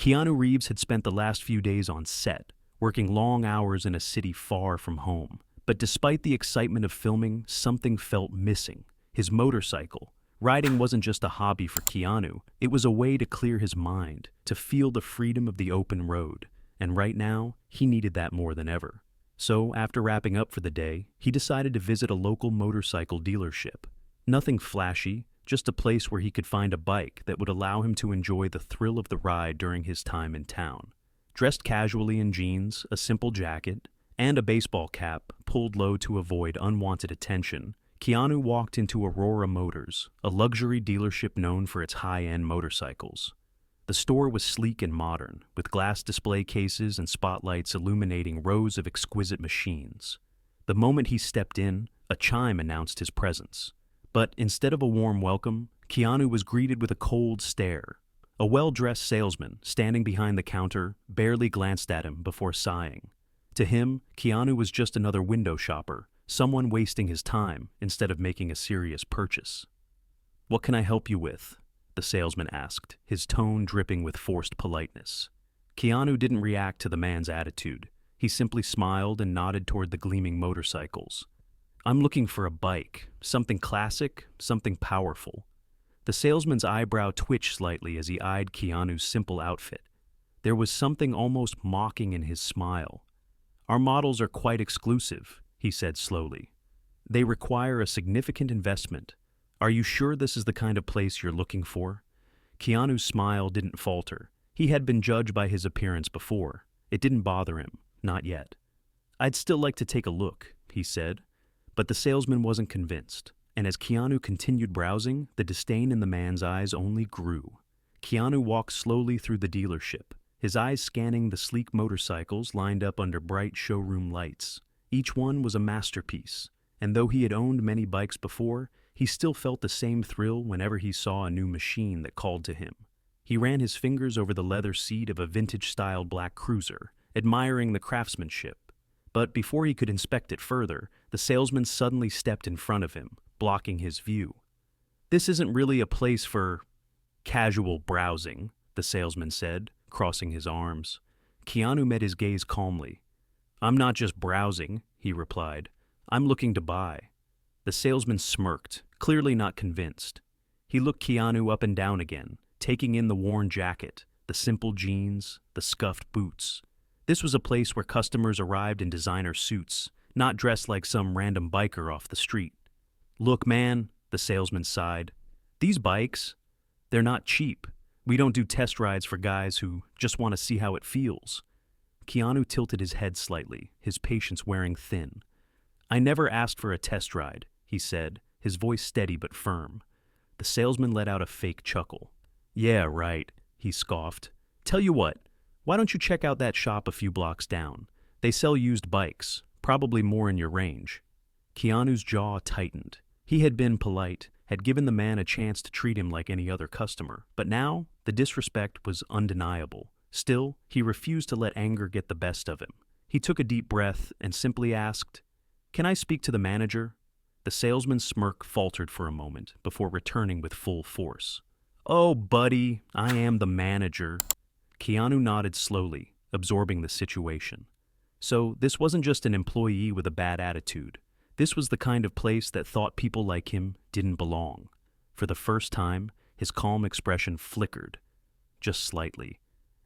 Keanu Reeves had spent the last few days on set, working long hours in a city far from home. But despite the excitement of filming, something felt missing. His motorcycle. Riding wasn't just a hobby for Keanu, it was a way to clear his mind, to feel the freedom of the open road. And right now, he needed that more than ever. So, after wrapping up for the day, he decided to visit a local motorcycle dealership. Nothing flashy, just a place where he could find a bike that would allow him to enjoy the thrill of the ride during his time in town. Dressed casually in jeans, a simple jacket, and a baseball cap pulled low to avoid unwanted attention, Keanu walked into Aurora Motors, a luxury dealership known for its high-end motorcycles. The store was sleek and modern, with glass display cases and spotlights illuminating rows of exquisite machines. The moment he stepped in, a chime announced his presence. But instead of a warm welcome, Keanu was greeted with a cold stare. A well-dressed salesman, standing behind the counter, barely glanced at him before sighing. To him, Keanu was just another window shopper, someone wasting his time instead of making a serious purchase. "What can I help you with?" the salesman asked, his tone dripping with forced politeness. Keanu didn't react to the man's attitude. He simply smiled and nodded toward the gleaming motorcycles. "I'm looking for a bike, something classic, something powerful." The salesman's eyebrow twitched slightly as he eyed Keanu's simple outfit. There was something almost mocking in his smile. "Our models are quite exclusive," he said slowly. "They require a significant investment. Are you sure this is the kind of place you're looking for?" Keanu's smile didn't falter. He had been judged by his appearance before. It didn't bother him, not yet. "I'd still like to take a look," he said. But the salesman wasn't convinced, and as Keanu continued browsing, the disdain in the man's eyes only grew. Keanu walked slowly through the dealership, his eyes scanning the sleek motorcycles lined up under bright showroom lights. Each one was a masterpiece, and though he had owned many bikes before, he still felt the same thrill whenever he saw a new machine that called to him. He ran his fingers over the leather seat of a vintage-style black cruiser, admiring the craftsmanship. But before he could inspect it further, the salesman suddenly stepped in front of him, blocking his view. "This isn't really a place for casual browsing," the salesman said, crossing his arms. Keanu met his gaze calmly. "I'm not just browsing," he replied. "I'm looking to buy." The salesman smirked, clearly not convinced. He looked Keanu up and down again, taking in the worn jacket, the simple jeans, the scuffed boots. This was a place where customers arrived in designer suits, not dressed like some random biker off the street. "Look, man," the salesman sighed. "These bikes, they're not cheap. We don't do test rides for guys who just want to see how it feels." Keanu tilted his head slightly, his patience wearing thin. "I never asked for a test ride," he said, his voice steady but firm. The salesman let out a fake chuckle. "Yeah, right," he scoffed. "Tell you what, why don't you check out that shop a few blocks down? They sell used bikes, probably more in your range." Keanu's jaw tightened. He had been polite, had given the man a chance to treat him like any other customer, but now the disrespect was undeniable. Still, he refused to let anger get the best of him. He took a deep breath and simply asked, "Can I speak to the manager?" The salesman's smirk faltered for a moment before returning with full force. "Oh, buddy, I am the manager." Keanu nodded slowly, absorbing the situation. So this wasn't just an employee with a bad attitude. This was the kind of place that thought people like him didn't belong. For the first time, his calm expression flickered, just slightly.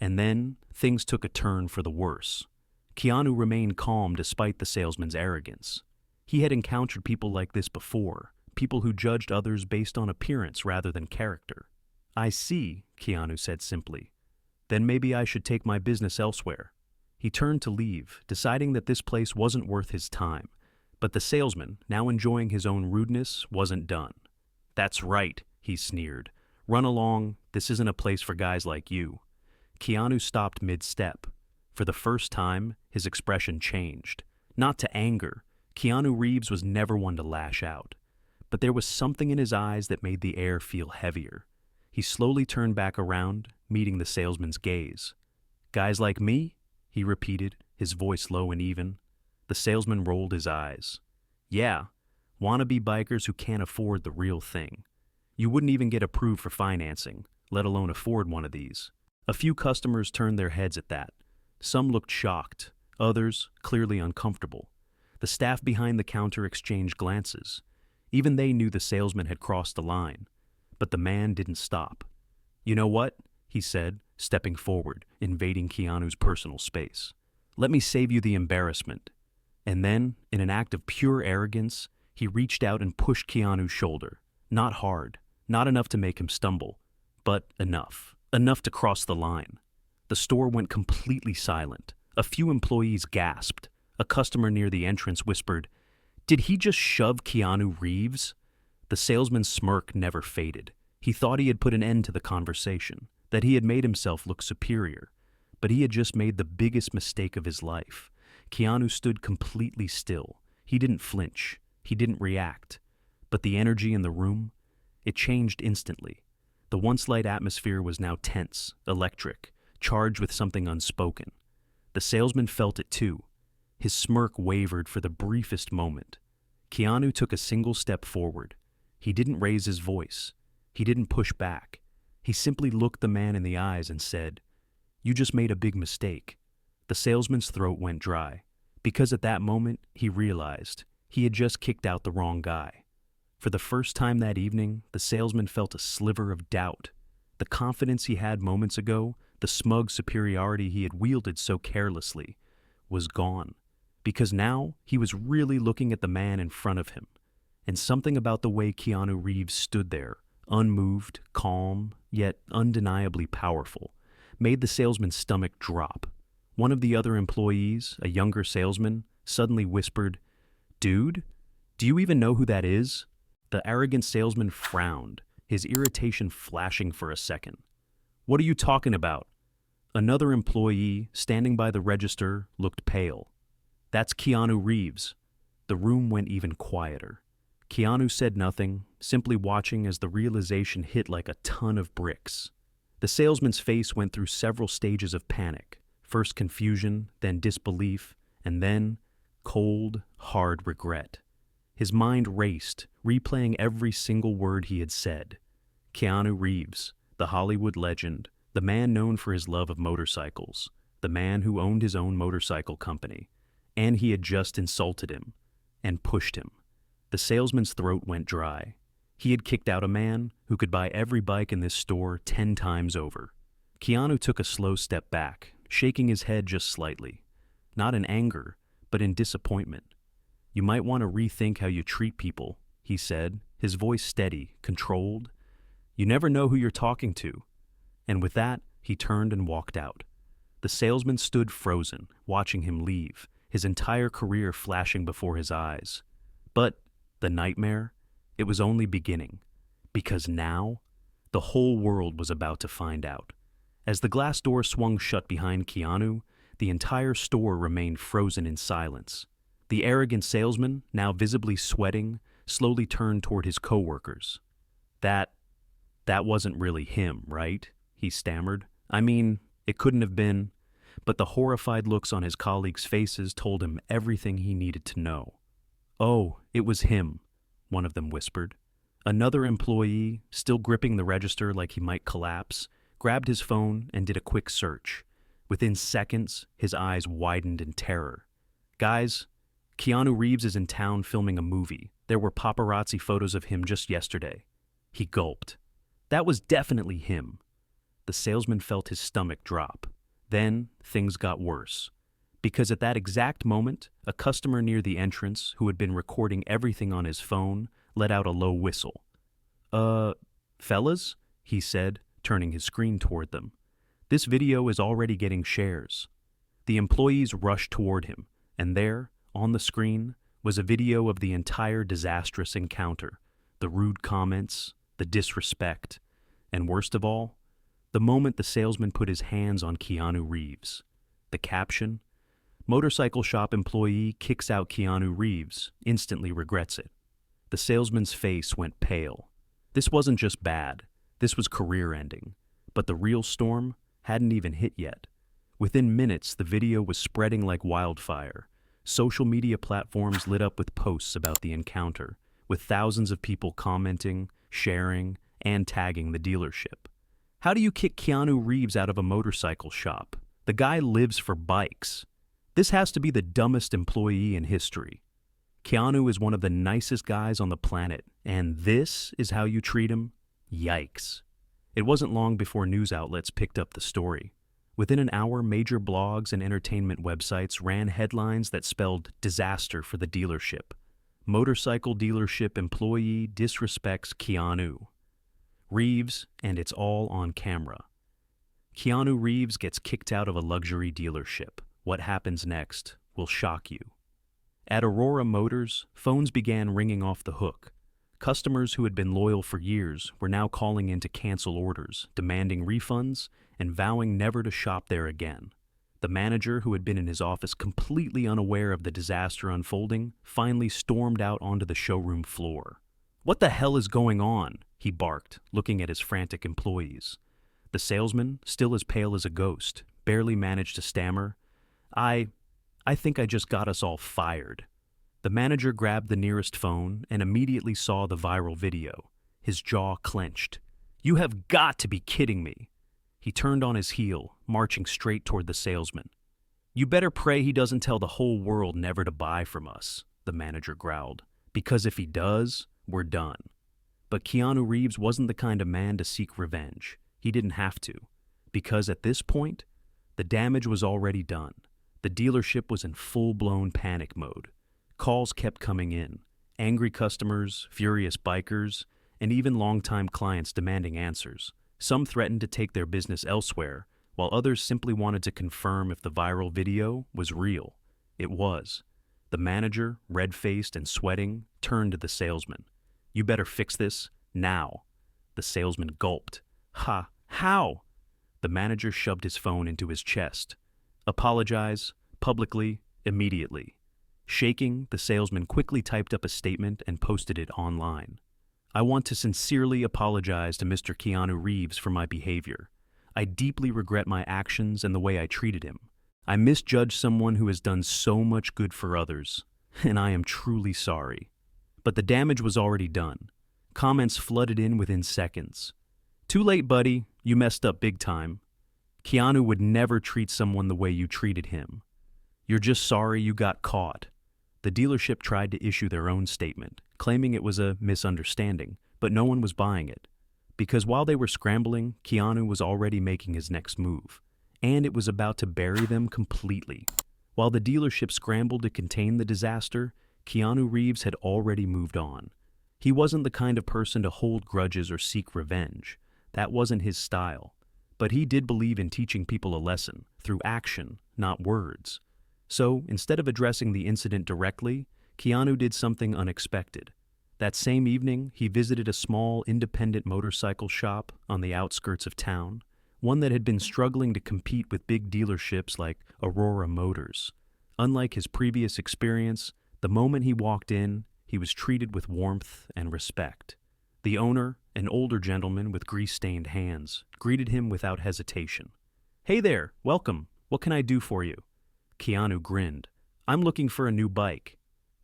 And then, things took a turn for the worse. Keanu remained calm despite the salesman's arrogance. He had encountered people like this before, people who judged others based on appearance rather than character. "I see," Keanu said simply. "Then maybe I should take my business elsewhere." He turned to leave, deciding that this place wasn't worth his time. But the salesman, now enjoying his own rudeness, wasn't done. "That's right," he sneered. "Run along, this isn't a place for guys like you." Keanu stopped mid-step. For the first time, his expression changed. Not to anger. Keanu Reeves was never one to lash out. But there was something in his eyes that made the air feel heavier. He slowly turned back around, meeting the salesman's gaze. "Guys like me?" he repeated, his voice low and even. The salesman rolled his eyes. "Yeah, wannabe bikers who can't afford the real thing. You wouldn't even get approved for financing, let alone afford one of these." A few customers turned their heads at that. Some looked shocked, others clearly uncomfortable. The staff behind the counter exchanged glances. Even they knew the salesman had crossed the line. But the man didn't stop. "You know what?" he said, stepping forward, invading Keanu's personal space. "Let me save you the embarrassment." And then, in an act of pure arrogance, he reached out and pushed Keanu's shoulder. Not hard, not enough to make him stumble, but enough. Enough to cross the line. The store went completely silent. A few employees gasped. A customer near the entrance whispered, "Did he just shove Keanu Reeves?" The salesman's smirk never faded. He thought he had put an end to the conversation, that he had made himself look superior. But he had just made the biggest mistake of his life. Keanu stood completely still. He didn't flinch. He didn't react. But the energy in the room, it changed instantly. The once light atmosphere was now tense, electric, charged with something unspoken. The salesman felt it too. His smirk wavered for the briefest moment. Keanu took a single step forward. He didn't raise his voice. He didn't push back. He simply looked the man in the eyes and said, "You just made a big mistake." The salesman's throat went dry, because at that moment he realized he had just kicked out the wrong guy. For the first time that evening, the salesman felt a sliver of doubt. The confidence he had moments ago, the smug superiority he had wielded so carelessly, was gone. Because now he was really looking at the man in front of him. And something about the way Keanu Reeves stood there, unmoved, calm, yet undeniably powerful, made the salesman's stomach drop. One of the other employees, a younger salesman, suddenly whispered, "Dude, do you even know who that is?" The arrogant salesman frowned, his irritation flashing for a second. "What are you talking about?" Another employee, standing by the register, looked pale. "That's Keanu Reeves." The room went even quieter. Keanu said nothing, simply watching as the realization hit like a ton of bricks. The salesman's face went through several stages of panic, first confusion, then disbelief, and then cold, hard regret. His mind raced, replaying every single word he had said. Keanu Reeves, the Hollywood legend, the man known for his love of motorcycles, the man who owned his own motorcycle company, and he had just insulted him and pushed him. The salesman's throat went dry. He had kicked out a man who could buy every bike in this store 10 times over. Keanu took a slow step back, shaking his head just slightly. Not in anger, but in disappointment. "You might want to rethink how you treat people," he said, his voice steady, controlled. "You never know who you're talking to." And with that, he turned and walked out. The salesman stood frozen, watching him leave, his entire career flashing before his eyes. But the nightmare, it was only beginning. Because now, the whole world was about to find out. As the glass door swung shut behind Keanu, the entire store remained frozen in silence. The arrogant salesman, now visibly sweating, slowly turned toward his coworkers. That wasn't really him, right?" he stammered. "I mean, it couldn't have been." But the horrified looks on his colleagues' faces told him everything he needed to know. "Oh, it was him," one of them whispered. Another employee, still gripping the register like he might collapse, grabbed his phone and did a quick search. Within seconds, his eyes widened in terror. "Guys, Keanu Reeves is in town filming a movie. There were paparazzi photos of him just yesterday." He gulped. That was definitely him. The salesman felt his stomach drop. Then things got worse. Because at that exact moment, a customer near the entrance, who had been recording everything on his phone, let out a low whistle. Fellas?" he said, turning his screen toward them. "This video is already getting shares." The employees rushed toward him, and there, on the screen, was a video of the entire disastrous encounter, the rude comments, the disrespect, and worst of all, the moment the salesman put his hands on Keanu Reeves. The caption, "Motorcycle shop employee kicks out Keanu Reeves, instantly regrets it." The salesman's face went pale. This wasn't just bad, this was career-ending. But the real storm hadn't even hit yet. Within minutes, the video was spreading like wildfire. Social media platforms lit up with posts about the encounter, with thousands of people commenting, sharing, and tagging the dealership. How do you kick Keanu Reeves out of a motorcycle shop? The guy lives for bikes. This has to be the dumbest employee in history. Keanu is one of the nicest guys on the planet, and this is how you treat him? Yikes. It wasn't long before news outlets picked up the story. Within an hour, major blogs and entertainment websites ran headlines that spelled disaster for the dealership. Motorcycle dealership employee disrespects Keanu Reeves, and it's all on camera. Keanu Reeves gets kicked out of a luxury dealership. What happens next will shock you. At Aurora Motors, phones began ringing off the hook. Customers who had been loyal for years were now calling in to cancel orders, demanding refunds, and vowing never to shop there again. The manager, who had been in his office completely unaware of the disaster unfolding, finally stormed out onto the showroom floor. "What the hell is going on?" he barked, looking at his frantic employees. The salesman, still as pale as a ghost, barely managed to stammer, I think I just got us all fired." The manager grabbed the nearest phone and immediately saw the viral video. His jaw clenched. "You have got to be kidding me." He turned on his heel, marching straight toward the salesman. "You better pray he doesn't tell the whole world never to buy from us," the manager growled, "because if he does, we're done." But Keanu Reeves wasn't the kind of man to seek revenge. He didn't have to, because at this point, the damage was already done. The dealership was in full-blown panic mode. Calls kept coming in. Angry customers, furious bikers, and even longtime clients demanding answers. Some threatened to take their business elsewhere, while others simply wanted to confirm if the viral video was real. It was. The manager, red-faced and sweating, turned to the salesman. "You better fix this, now." The salesman gulped. How?" The manager shoved his phone into his chest. "Apologize, publicly, immediately." Shaking, the salesman quickly typed up a statement and posted it online. "I want to sincerely apologize to Mr. Keanu Reeves for my behavior. I deeply regret my actions and the way I treated him. I misjudged someone who has done so much good for others, and I am truly sorry." But the damage was already done. Comments flooded in within seconds. "Too late, buddy. You messed up big time. Keanu would never treat someone the way you treated him. You're just sorry you got caught." The dealership tried to issue their own statement, claiming it was a misunderstanding, but no one was buying it. Because while they were scrambling, Keanu was already making his next move, and it was about to bury them completely. While the dealership scrambled to contain the disaster, Keanu Reeves had already moved on. He wasn't the kind of person to hold grudges or seek revenge. That wasn't his style. But he did believe in teaching people a lesson, through action, not words. So, instead of addressing the incident directly, Keanu did something unexpected. That same evening, he visited a small, independent motorcycle shop on the outskirts of town, one that had been struggling to compete with big dealerships like Aurora Motors. Unlike his previous experience, the moment he walked in, he was treated with warmth and respect. The owner, an older gentleman with grease-stained hands, greeted him without hesitation. "Hey there, welcome. What can I do for you?" Keanu grinned. "I'm looking for a new bike."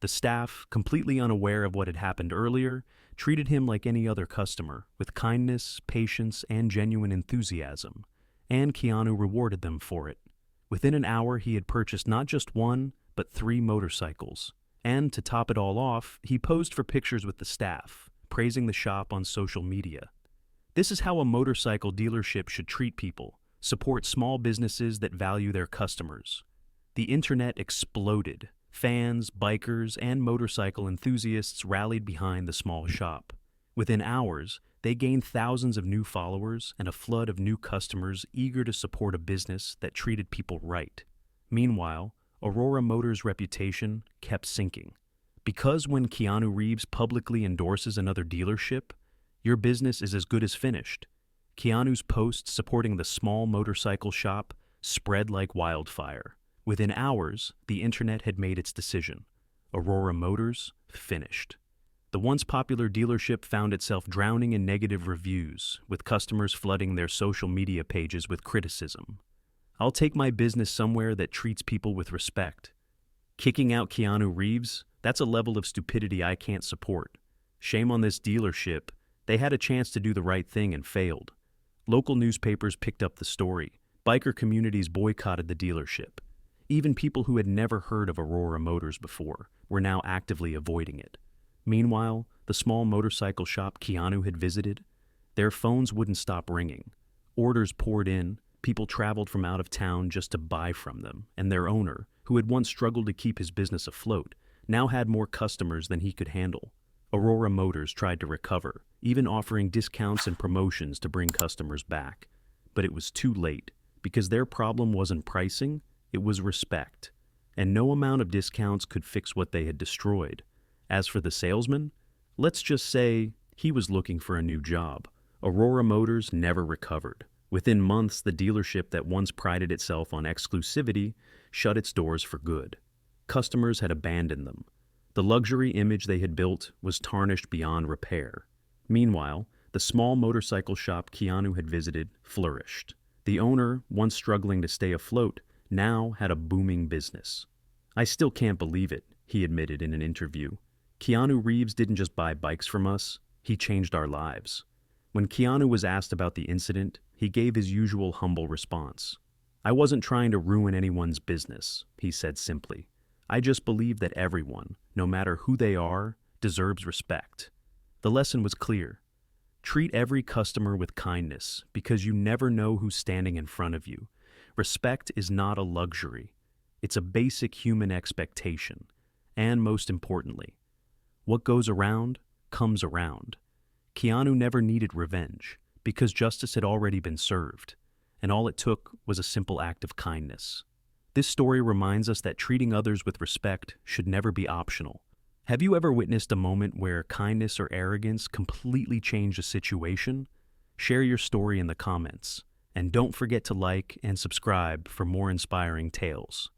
The staff, completely unaware of what had happened earlier, treated him like any other customer, with kindness, patience, and genuine enthusiasm, and Keanu rewarded them for it. Within an hour, he had purchased not just one, but 3 motorcycles. And to top it all off, he posed for pictures with the staff, praising the shop on social media. This is how a motorcycle dealership should treat people, support small businesses that value their customers. The internet exploded. Fans, bikers, and motorcycle enthusiasts rallied behind the small shop. Within hours, they gained thousands of new followers and a flood of new customers eager to support a business that treated people right. Meanwhile, Aurora Motors' reputation kept sinking. Because when Keanu Reeves publicly endorses another dealership, your business is as good as finished. Keanu's posts supporting the small motorcycle shop spread like wildfire. Within hours, the internet had made its decision. Aurora Motors finished. The once popular dealership found itself drowning in negative reviews, with customers flooding their social media pages with criticism. "I'll take my business somewhere that treats people with respect." Kicking out Keanu Reeves, that's a level of stupidity I can't support. Shame on this dealership. They had a chance to do the right thing and failed. Local newspapers picked up the story. Biker communities boycotted the dealership. Even people who had never heard of Aurora Motors before were now actively avoiding it. Meanwhile, the small motorcycle shop Keanu had visited, their phones wouldn't stop ringing. Orders poured in, people traveled from out of town just to buy from them, and their owner, who had once struggled to keep his business afloat, now had more customers than he could handle. Aurora Motors tried to recover, even offering discounts and promotions to bring customers back. But it was too late, because their problem wasn't pricing, it was respect. And no amount of discounts could fix what they had destroyed. As for the salesman, let's just say he was looking for a new job. Aurora Motors never recovered. Within months, the dealership that once prided itself on exclusivity shut its doors for good. Customers had abandoned them. The luxury image they had built was tarnished beyond repair. Meanwhile, the small motorcycle shop Keanu had visited flourished. The owner, once struggling to stay afloat, now had a booming business. "I still can't believe it," he admitted in an interview. "Keanu Reeves didn't just buy bikes from us, he changed our lives." When Keanu was asked about the incident, he gave his usual humble response. "I wasn't trying to ruin anyone's business," he said simply. "I just believe that everyone, no matter who they are, deserves respect." The lesson was clear. Treat every customer with kindness, because you never know who's standing in front of you. Respect is not a luxury. It's a basic human expectation. And most importantly, what goes around comes around. Keanu never needed revenge, because justice had already been served, and all it took was a simple act of kindness. This story reminds us that treating others with respect should never be optional. Have you ever witnessed a moment where kindness or arrogance completely changed a situation? Share your story in the comments, and don't forget to like and subscribe for more inspiring tales.